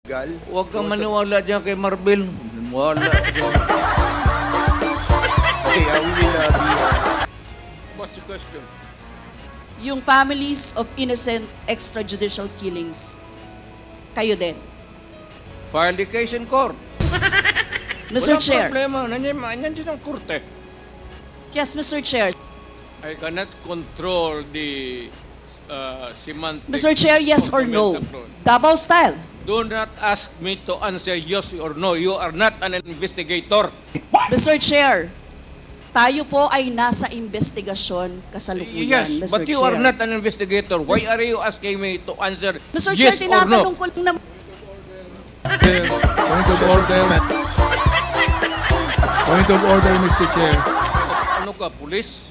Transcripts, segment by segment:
Gal? Huwag kang maniwala dyan kay Marbil. Wala. Okay, we will be... What's the question? Yung families of innocent extrajudicial killings, kayo din. File the case in court. Mr. Walang Chair. problema. Nandiyan ang korte. Yes, Mr. Chair. I cannot control the semantics. Mr. Chair, yes of or the no? Metaphor. Davao style. Do not ask me to answer yes or no. You are not an investigator. Mr. Chair, tayo po ay nasa investigasyon kasalukuyan, Yes, Mr. but you Chair. are not an investigator. Why are you asking me to answer Mr. Chair, yes or no? tinatanong ko lang naman. Yes, point of order. Point of order, Mr. Chair. Ano ka, pulis?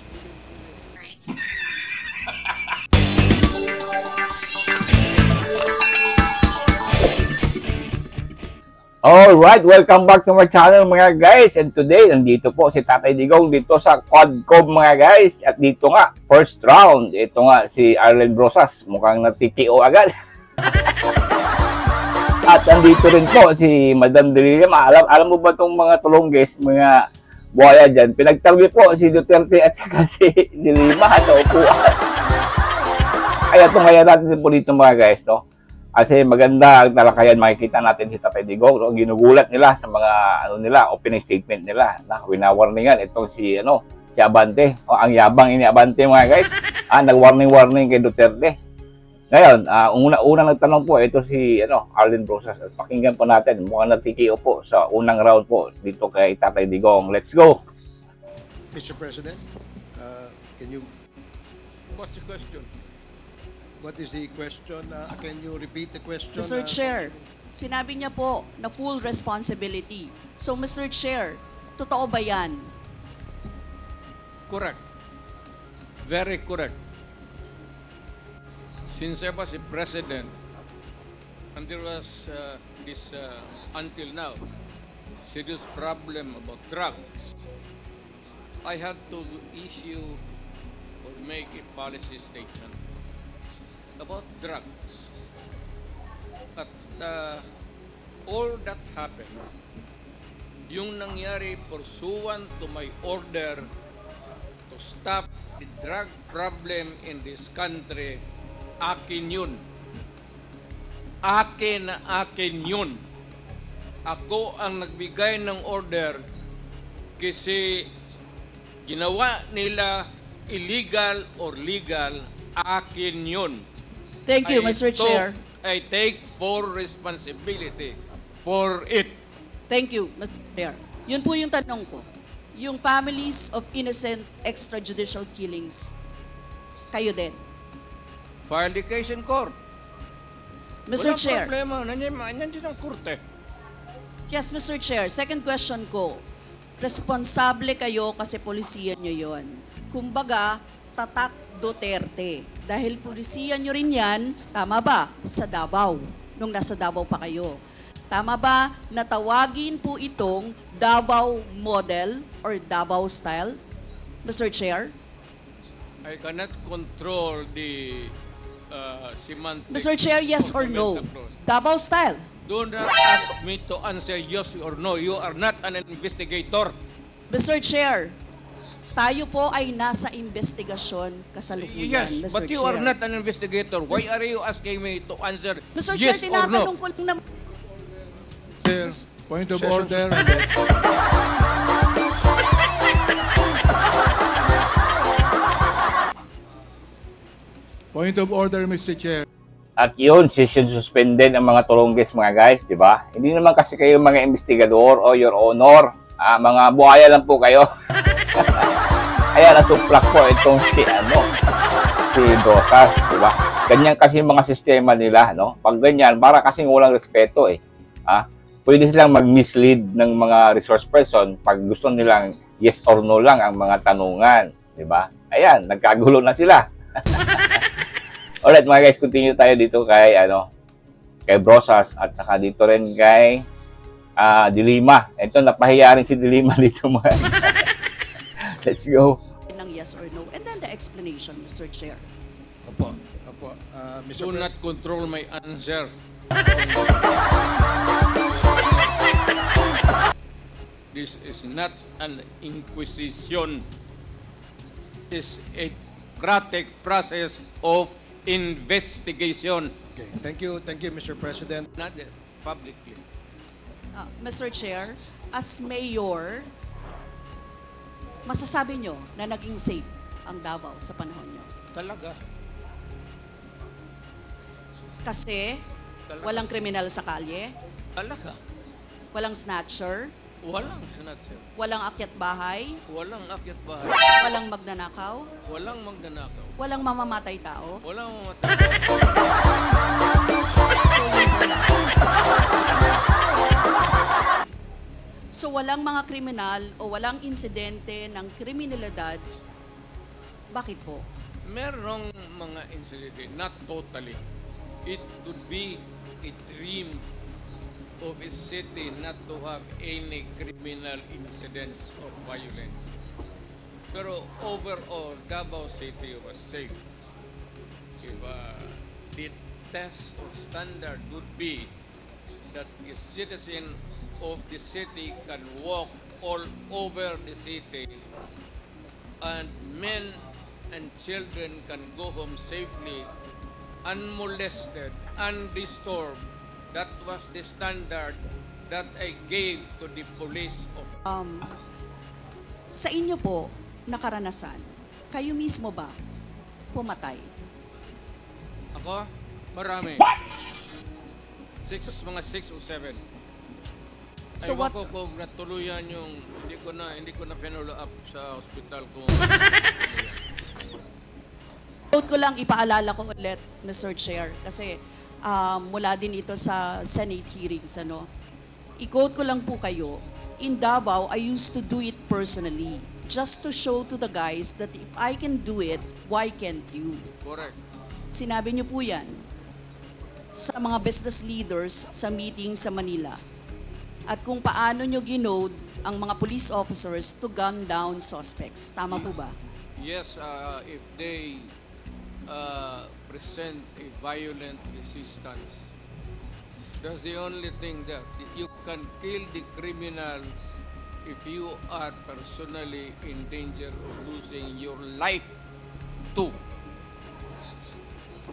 Alright, welcome back to my channel mga guys. And today, nandito po si Tatay Digong dito sa Quadcom mga guys. At dito nga, first round. Ito nga si Arlen Brosas. Mukhang nati-KO agad. At nandito rin po si Madam Dilima. Alam mo ba itong mga tulongges, mga buhaya dyan? Pinagtalbi po si Duterte at saka si Dilima sa upuan. Kaya tungayan natin po dito mga guys, no? Kasi maganda ang talakayan, makikita natin si Tatay Digong, no? Ginugulat nila sa mga opening statement nila. Winawarningan itong si Abante. O ang yabang ini Abante mga guys. Nag-warning kay Duterte. Ngayon, unang nagtanong po ito si Arlen Brosas. At pakinggan po natin, mukhang natikiyo po sa unang round po dito kay Tatay Digong. Let's go. Mr. President, can you... What's the question? What is the question? Can you repeat the question? Mr. Chair, sinabi niya po na full responsibility. So, Mr. Chair, totoo ba yan? Correct. Very correct. Since I was a president, and there was until now, serious problem about drugs, I had to issue or make a policy statement about drugs. At all that happened, yung nangyari pursuant to my order to stop the drug problem in this country, akin yun. Akin yun. Ako ang nagbigay ng order kasi ginawa nila illegal or legal, akin yun. Thank you, Mr. Chair. I take full responsibility for it. Thank you, Mr. Chair. Yun po yung tanong ko. Yung families of innocent extrajudicial killings, kayo din. File the case in court. Mr. Walang Chair. problema. Nandiyan ang korte. Yes, Mr. Chair. Second question ko. Responsable kayo kasi polisiyan nyo yon. Kumbaga, tatak Duterte. Dahil polisiyan nyo rin yan, tama ba? Sa Davao. Nung nasa Davao pa kayo. Tama ba na tawagin po itong Davao model or Davao style? Mr. Chair? I cannot control the semantics. Mr. Chair, yes of or the no? metaphor. Davao style. Do not ask me to answer yes or no. You are not an investigator. Mr. Chair, tayo po ay nasa investigasyon kasalukuyan, Yes, Mr. but you Chair. are not an investigator. Why are you asking me to answer Mr. yes Chair, or no? tinatanong ko lang naman. Chair, point of Session order. suspended. Point of order, Mr. Chair. At yun, session suspended ang mga tulongges mga guys, di ba? Hindi naman kasi kayo mga investigador o your honor. Mga buhaya lang po kayo. Kaya nasuplak po itong si Brosas, di ba? Ganyan kasi mga sistema nila, no? Pag ganyan, para kasing walang respeto eh. Pwede silang mag-mislead ng mga resource person pag gusto nilang yes or no lang ang mga tanungan, di ba? Ayan, nagkagulo na sila. Alright mga guys, continue tayo dito kay kay Brosas at saka dito rin kay Dilima. Ito, napahiya rin si Dilima dito mga. Let's go. Ng yes or no. And then the explanation, Mr. Chair. Opo. Mr. Do President. not control my answer. This is not an inquisition. It's a democratic process of investigation, Okay, thank you, Mr. President. not publicly. Mr. Chair, as mayor, masasabi nyo na naging safe ang Davao sa panahon nyo? Talaga. Kasi walang kriminal sa kalye, Talaga. walang snatcher, Walang snatcher. walang akyat bahay, Walang akyat bahay. walang magnanakaw, Walang magnanakaw. walang mamamatay tao. Walang mamatay. So walang mga kriminal o walang insidente ng kriminalidad. Bakit po? Merong mga incident, not totally. It could be a dream of a city not to have any criminal incidents or violence. Pero overall, Davao City was safe. If the test or standard would be that a citizen of the city can walk all over the city and men and children can go home safely, unmolested, undisturbed. That was the standard that I gave to the police of Sa inyo po, nakaranasan, kayo mismo ba pumatay? ako. Marami. Mga 6 o 7. So Aywan what- ko kung natuluyan yung hindi ko na follow up sa ospital kung Quote ko lang, ipaalala ko ulit, Mr. Chair, kasi mula din ito sa Senate hearings. I-quote ko lang po kayo, in Davao, I used to do it personally, just to show to the guys that if I can do it, why can't you? correct. Sinabi niyo po yan sa mga business leaders sa meeting sa Manila. At kung paano niyo ginode ang mga police officers to gun down suspects. Tama po ba? Yes, if they present a violent resistance, that's the only thing that you can kill the criminal if you are personally in danger of losing your life too.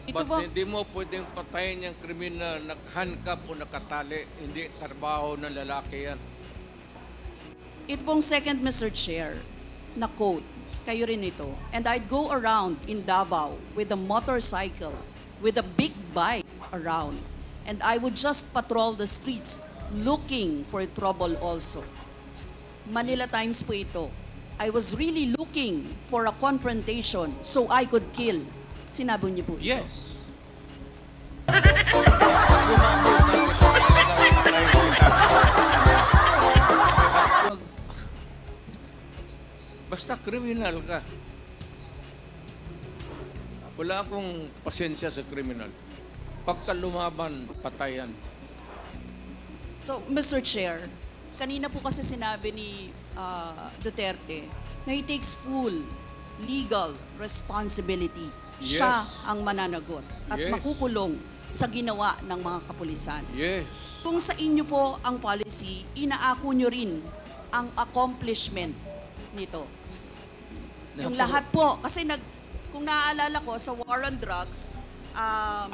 Ito But ba, hindi mo pwedeng patayin yung kriminal nakahandcuff o nakatali. Hindi trabaho ng lalaki yan. ito pong second, Mr. Chair, na quote, kayo rin ito. And I'd go around in Davao with a motorcycle, with a big bike around. And I would just patrol the streets looking for trouble also. Manila Times po ito. I was really looking for a confrontation so I could kill. Sinabi niyo po ito. Yes. Gumamit ng patay kita. Basta kriminal ka. Wala akong pasensya sa kriminal. Pagka lumaban, patayan. So, Mr. Chair, kanina po kasi sinabi ni Duterte na he takes full legal responsibility. Yes. Siya ang mananagot at Yes. makukulong sa ginawa ng mga kapulisan. Yes. Kung sa inyo po ang policy, inaako nyo rin ang accomplishment nito. Yung lahat po, kasi kung naaalala ko sa war on drugs,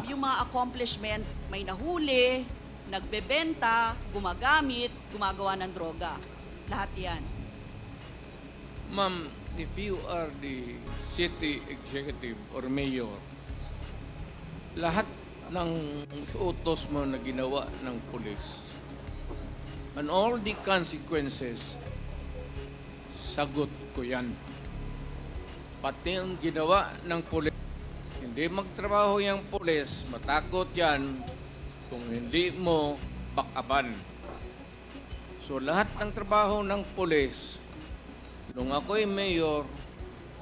yung mga accomplishment, may nahuli, nagbebenta, gumagamit, gumagawa ng droga. Lahat yan. Ma'am, if you are the city executive or mayor, lahat ng utos mo na ginawa ng pulis and all the consequences, sagot ko yan. Pati ang ginawa ng pulis, hindi magtrabaho yung pulis, matakot yan kung hindi mo bakaban. So lahat ng trabaho ng pulis, nung ako'y mayor,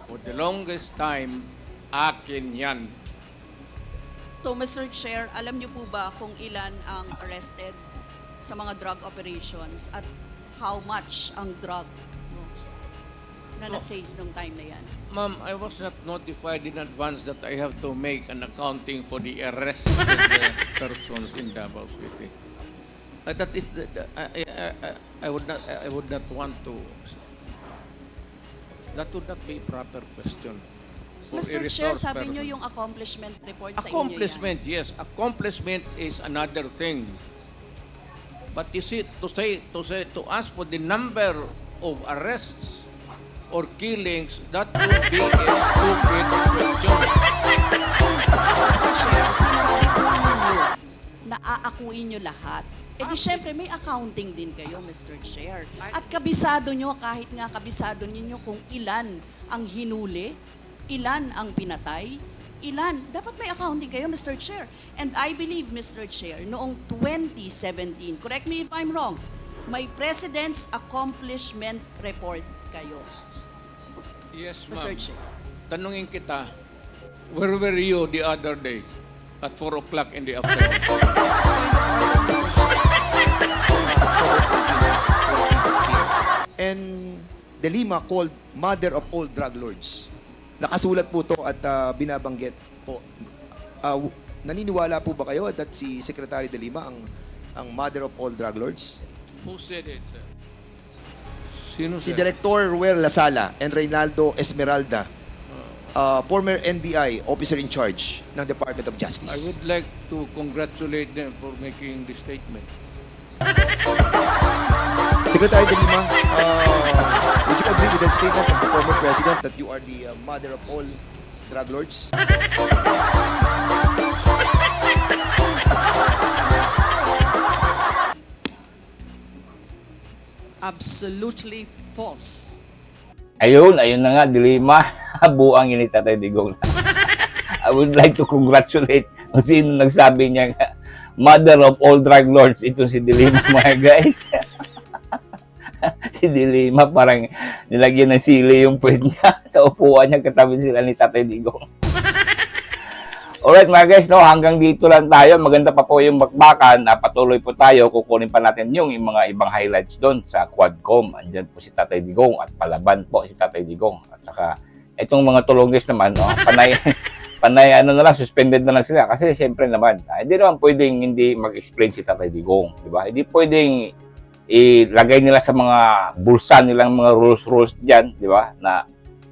for the longest time, akin yan. So, Mr. Chair, alam niyo po ba kung ilan ang arrested sa mga drug operations at how much ang drug na na-seize nung time na yan? Ma'am, I was not notified in advance that I have to make an accounting for the arrested persons in Davao City. That is, I would not want to. That would not be a proper question. For a Mr. Chair, resource sabi person. nyo yung accomplishment report sa inyo yan. Accomplishment, yes. Accomplishment is another thing. But you see, to ask for the number of arrests or killings, that would be a stupid question. Mr. Chair, sinabi po ninyo na aakuin nyo lahat. E di syempre may accounting din kayo, Mr. Chair. At kabisado nyo, kahit nga kabisado ninyo kung ilan ang hinuli, ilan ang pinatay, ilan. Dapat may accounting kayo, Mr. Chair. And I believe, Mr. Chair, noong 2017, correct me if I'm wrong, may President's Accomplishment Report kayo, Yes, Mr. ma'am. Chair. Tanungin kita, where were you the other day at 4 o'clock in the afternoon? And De Lima called mother of all drug lords. Nakasulat po to at binabanggit po. Naniniwala po ba kayo that si Secretary De Lima ang mother of all drug lords? Who said it, sir? Sino, Si sir? Director Ruel Lasala and Reynaldo Esmeralda, former NBI officer in charge ng Department of I Justice. would like to congratulate them for making the statement. Secretary De Lima, would you agree with that statement of the former president that you are the mother of all drug lords? Absolutely false. Ayun na nga, Dilima. Buang ini Tatay Digong. I would like to congratulate kung sino nagsabi niya nga, mother of all drug lords, ito si Dilima, mga guys. Si Dilima parang nilagyan ng sili yung puwet niya sa upuan niya, katabi sila ni Tatay Digong. Alright mga guys, no, hanggang dito lang tayo. Maganda pa po yung bakbakan. Patuloy po tayo. Kukunin pa natin yung mga ibang highlights doon sa Quadcom. Andyan po si Tatay Digong at palaban po si Tatay Digong. At saka itong mga tulunggis naman, no, panay ano na lang, suspended na lang sila. Kasi siyempre naman, hindi naman pwedeng hindi mag-explain si Tatay Digong. Diba? Hindi pwedeng ilagay nila sa mga bulsa nilang mga rules dyan. Diba? Na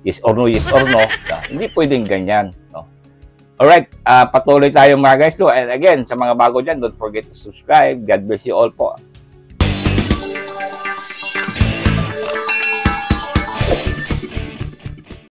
yes or no, yes or no. Hindi pwedeng ganyan. No? Alright, patuloy tayo mga guys. No? And again, sa mga bago dyan, don't forget to subscribe. God bless you all po.